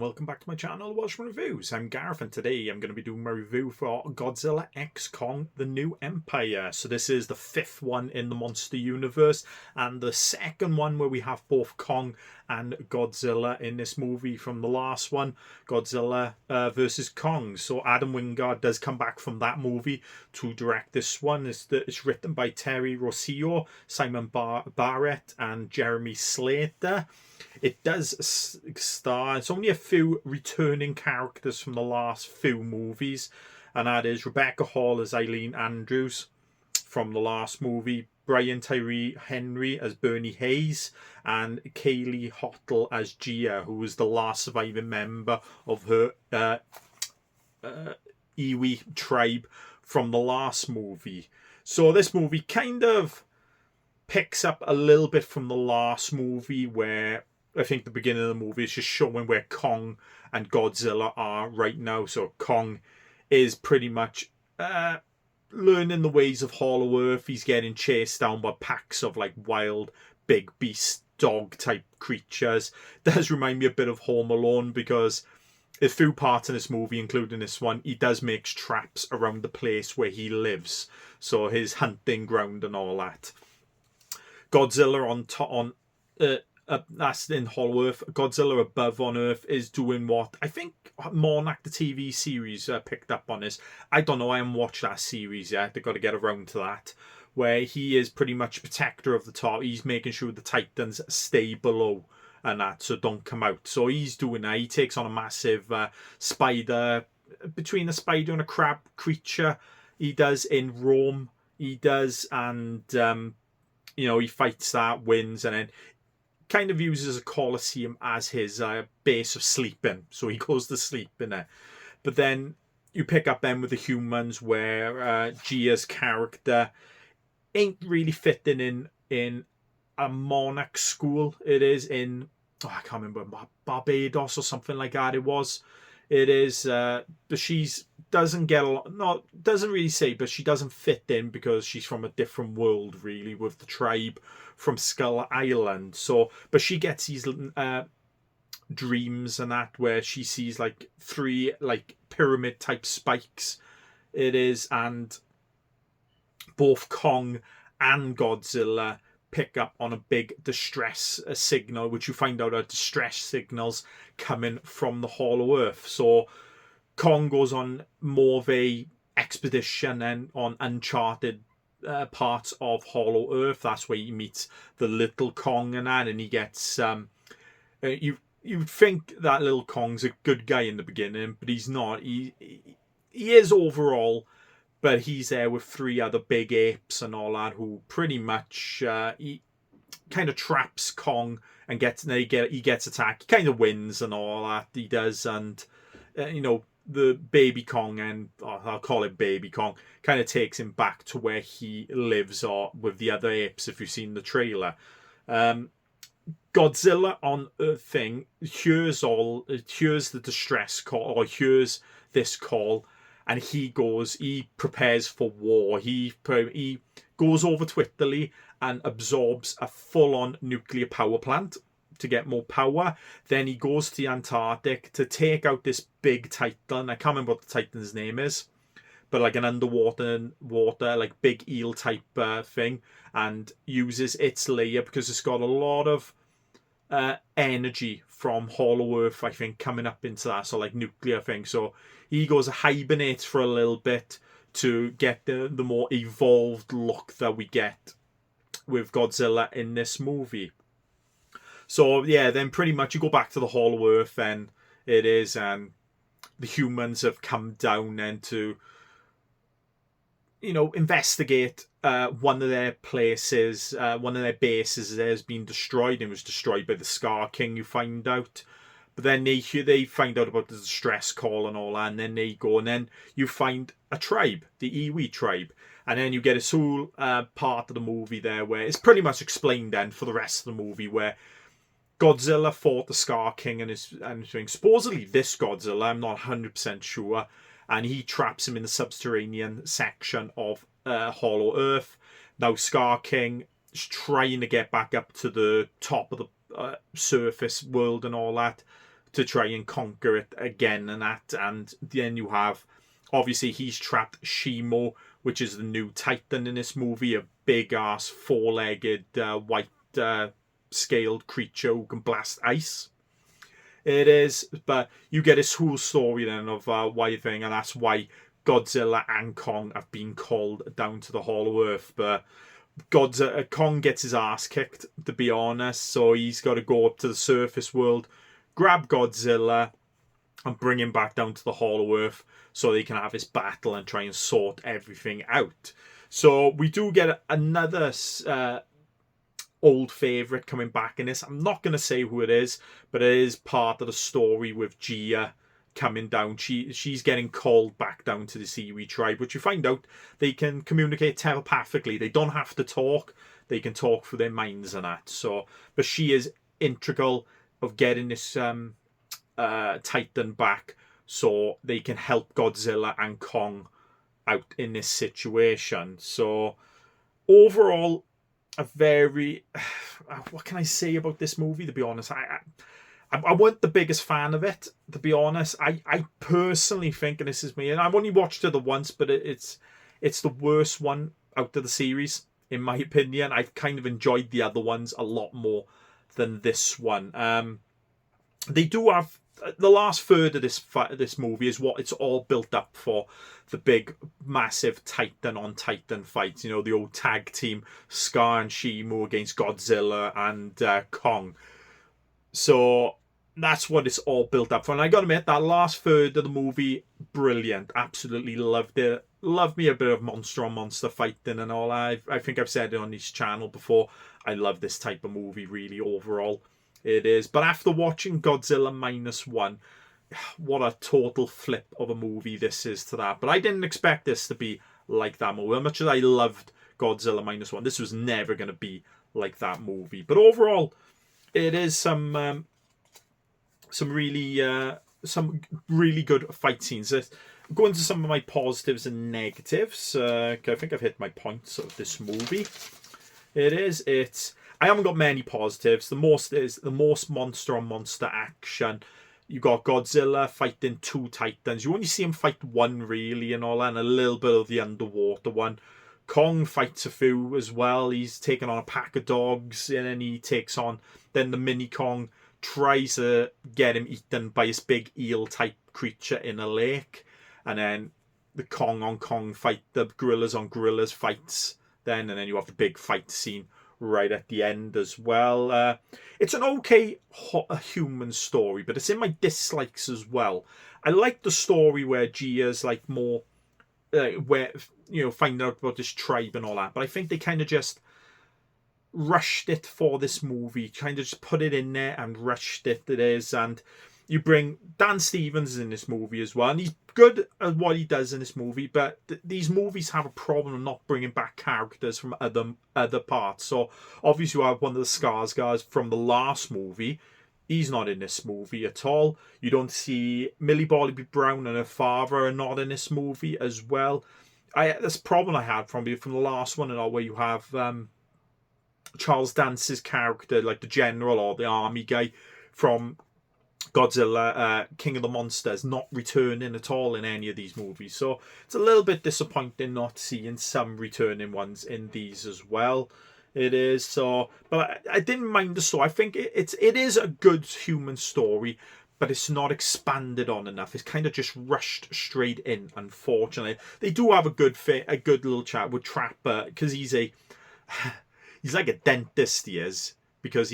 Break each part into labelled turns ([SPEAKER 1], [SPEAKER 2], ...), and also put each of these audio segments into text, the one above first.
[SPEAKER 1] and welcome back to my channel, Welshman Reviews. I'm Gareth, and today I'm going to be doing my review for Godzilla x Kong: The New Empire. So this is the fifth one in the Monster Universe, and the second one where we have both Kong and Godzilla in this movie from the last one, Godzilla versus Kong. So Adam Wingard does come back from that movie to direct this one. It's written by Terry Rossio, Simon Barrett, and Jeremy Slater. It does star, it's only a few returning characters from the last few movies, and that is Rebecca Hall as Eileen Andrews from the last movie, Brian Tyree Henry as Bernie Hayes, and Kaylee Hottle as Gia, who was the last surviving member of her Iwi tribe from the last movie. So this movie kind of picks up a little bit from the last movie, where I think the beginning of the movie is just showing where Kong and Godzilla are right now. So Kong is pretty much learning the ways of Hollow Earth. He's getting chased down by packs of like wild big beast dog type creatures. Does remind me a bit of Home Alone, because a few parts in this movie, including this one, he does make traps around the place where he lives, so his hunting ground and all that. Godzilla that's in Hollow Earth. Godzilla above on Earth is doing what I think Monarch, the TV series, picked up on this. I don't know, I haven't watched that series yet. They've got to get around to that, where he is pretty much protector of the top. He's making sure the Titans stay below and that, so don't come out. So he's doing that. He takes on a massive spider, between a spider and a crab creature. He does in Rome. He does, and he fights that, wins, and then kind of uses a Colosseum as his base of sleeping, so he goes to sleep in there. But then you pick up then with the humans, where Gia's character ain't really fitting in a monarch school. It is in, I can't remember, Barbados or something like that it was. It is, but she's doesn't get a lot, doesn't really say, but she doesn't fit in because she's from a different world, really, with the tribe from Skull Island. So, but she gets these dreams and that, where she sees like three like pyramid type spikes. It is, and both Kong and Godzilla pick up on a big distress signal, which you find out are distress signals coming from the Hollow Earth. So Kong goes on more of a expedition and on uncharted parts of Hollow Earth. That's where he meets the little Kong and that, and he gets you think that little Kong's a good guy in the beginning, but he's not. He is overall, but he's there with three other big apes and all that, who pretty much he kind of traps Kong and he gets attacked. He kind of wins and all that. He does, and the baby Kong, and I'll call it baby Kong, kind of takes him back to where he lives, or with the other apes, if you've seen the trailer. Godzilla on Earth thing hears the distress call, or hears this call, and he prepares for war. He goes over to Italy and absorbs a full-on nuclear power plant to get more power. Then he goes to the Antarctic to take out this big Titan. I can't remember what the Titan's name is, but like an underwater like big eel type thing, and uses its layer because it's got a lot of energy from Hollow Earth, I think, coming up into that, so like nuclear thing. So he goes hibernates for a little bit to get the more evolved look that we get with Godzilla in this movie. So yeah, then pretty much you go back to the Hollow Earth, and it is, and the humans have come down then to investigate one of their places, one of their bases has been destroyed, and was destroyed by the Scar King, you find out. But then they find out about the distress call and all that, and then they go, and then you find a tribe, the Iwi tribe. And then you get a whole part of the movie there where it's pretty much explained then for the rest of the movie, where Godzilla fought the Scar King and supposedly this Godzilla, I'm not 100% sure, and he traps him in the subterranean section of Hollow Earth. Now Scar King is trying to get back up to the top of the surface world and all that, to try and conquer it again and that. And then you have, obviously, he's trapped Shimo, which is the new Titan in this movie, a big ass four-legged white scaled creature who can blast ice. It is, but you get this whole story then of why thing, and that's why Godzilla and Kong have been called down to the Hollow Earth. But Kong gets his ass kicked, to be honest, so he's got to go up to the surface world, grab Godzilla, and bring him back down to the Hollow Earth so they can have this battle and try and sort everything out. So we do get another old favourite coming back in this. I'm not going to say who it is, but it is part of the story with Gia coming down. She's getting called back down to the Iwi tribe, which you find out they can communicate telepathically. They don't have to talk. They can talk through their minds and that. So, but she is integral of getting this Titan back so they can help Godzilla and Kong out in this situation. So overall, a very what can I say about this movie, to be honest? I wasn't the biggest fan of it, to be honest. I personally think, and this is me, and I've only watched it once, but it's the worst one out of the series, in my opinion. I've kind of enjoyed the other ones a lot more than this one. They do have the last third of this movie is what it's all built up for, the big massive Titan on Titan fights, you know, the old tag team Scar and Shimo against Godzilla and Kong. So that's what it's all built up for, and I gotta admit, that last third of the movie, brilliant. Absolutely loved it. Love me a bit of monster on monster fighting and all. I think I've said it on this channel before, I love this type of movie really overall. It is. But after watching Godzilla -1, what a total flip of a movie this is to that. But I didn't expect this to be like that movie. As much as I loved Godzilla -1, this was never going to be like that movie. But overall, it is some really good fight scenes. Go into some of my positives and negatives. I think I've hit my points of this movie. I haven't got many positives. The most monster on monster action. You got Godzilla fighting two Titans. You only see him fight one really and all that, and a little bit of the underwater one. Kong fights a few as well. He's taking on a pack of dogs, and then he takes on, then the mini Kong tries to get him eaten by this big eel type creature in a lake, and then the Kong on Kong fight, the gorillas on gorillas fights then, and then you have the big fight scene right at the end as well. It's an okay human story, but it's in my dislikes as well. I like the story where Gia's like more where, you know, finding out about this tribe and all that, but I think they kind of just rushed it for this movie, kind of just put it in there and rushed it. It is. And you bring Dan Stevens in this movie as well, and he's good at what he does in this movie, but these movies have a problem of not bringing back characters from other parts. So obviously you have one of the Scars guys from the last movie. He's not in this movie at all. You don't see Millie Bobby Brown and her father are not in this movie as well. This problem I had from the last one and all, where you have Charles Dance's character, like the general or the army guy from Godzilla, King of the Monsters, not returning at all in any of these movies. So it's a little bit disappointing not seeing some returning ones in these as well. It is. So, but I didn't mind the story. I think it is a good human story, but it's not expanded on enough. It's kind of just rushed straight in, unfortunately. They do have a good little chat with Trapper, because he's like a dentist, he is, because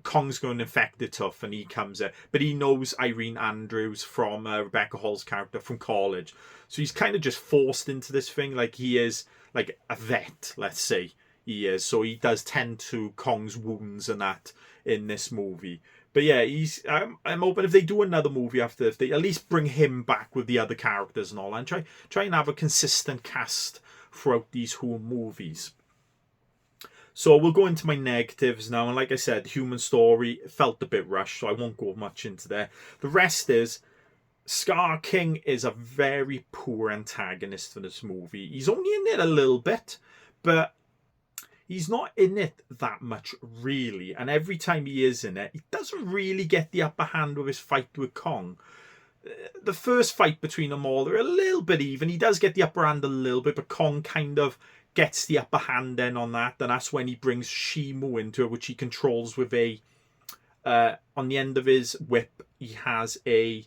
[SPEAKER 1] Kong's going infected tough, and he comes in, but he knows Irene Andrews from Rebecca Hall's character from college, so he's kind of just forced into this thing. Like, he is like a vet, let's say he is, so he does tend to Kong's wounds and that in this movie. But yeah, I'm hoping if they do another movie after, if they at least bring him back with the other characters and all, and try and have a consistent cast throughout these whole movies. So we'll go into my negatives now, and like I said, the human story felt a bit rushed, so I won't go much into there. The rest is, Scar King is a very poor antagonist for this movie. He's only in it a little bit, but he's not in it that much, really. And every time he is in it, he doesn't really get the upper hand with his fight with Kong. The first fight between them all, they're a little bit even. He does get the upper hand a little bit, but Kong kind of gets the upper hand then on that. And that's when he brings Shimu into it, which he controls with a... on the end of his whip, he has a...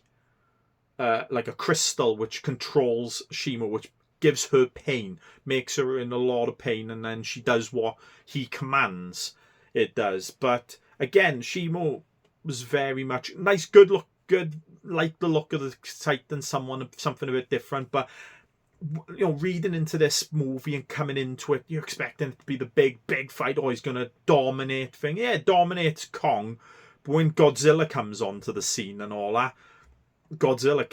[SPEAKER 1] like a crystal which controls Shimu, which gives her pain, makes her in a lot of pain, and then she does what he commands it does. But again, Shimu was very much nice, good look, good, like the look of the Titan, something a bit different. But you know, reading into this movie and coming into it, you're expecting it to be the big fight. Oh, he's gonna dominate thing. Yeah, it dominates Kong. But when Godzilla comes onto the scene and all that, Godzilla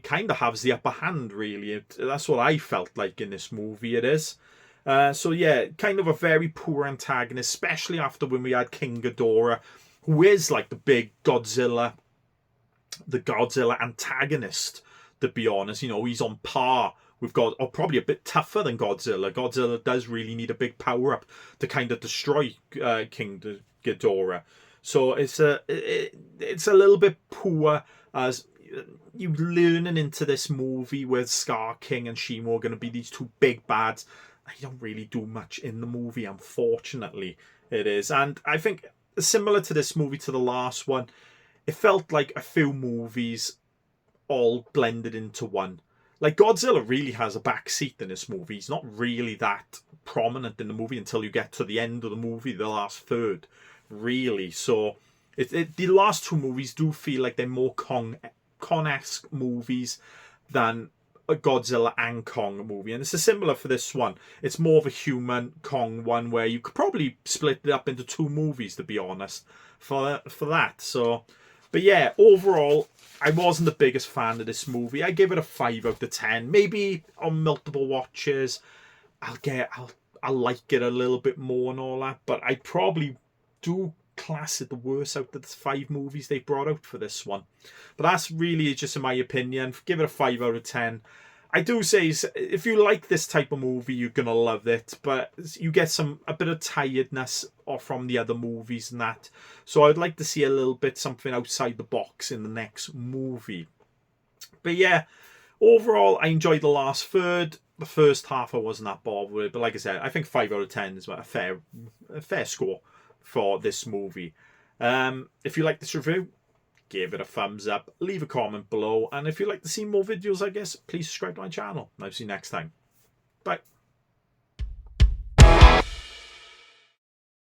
[SPEAKER 1] kind of has the upper hand, really. That's what I felt like in this movie, it is. So yeah, kind of a very poor antagonist, especially after when we had King Ghidorah, who is like the big Godzilla, the Godzilla antagonist, to be honest. You know, he's on par with God, or probably a bit tougher than Godzilla. Godzilla does really need a big power-up to kind of destroy King Ghidorah. So it's a little bit poor as you learning into this movie with Scar King and Shimo are going to be these two big bads. They don't really do much in the movie, unfortunately. It is. And I think similar to this movie, to the last one, it felt like a few movies all blended into one. Like, Godzilla really has a backseat in this movie. He's not really that prominent in the movie until you get to the end of the movie, the last third, really. So the last two movies do feel like they're more Kong-esque movies than a Godzilla and Kong movie. And it's similar for this one. It's more of a human Kong one where you could probably split it up into two movies, to be honest, for that. So, but yeah, overall, I wasn't the biggest fan of this movie. I give it a 5 out of 10. Maybe on multiple watches, I'll like it a little bit more and all that. But I probably do class it the worst out of the 5 movies they brought out for this one. But that's really just in my opinion. Give it a 5 out of 10. I do say, if you like this type of movie, you're gonna love it, but you get a bit of tiredness from the other movies and that. So I'd like to see a little bit something outside the box in the next movie. But yeah, overall, I enjoyed the last third. The first half I wasn't that bothered with, but like I said, I think 5 out of 10 is a fair score for this movie. If you like this review, give it a thumbs up, leave a comment below, and if you'd like to see more videos, I guess, please subscribe to my channel. I'll see you next time. Bye.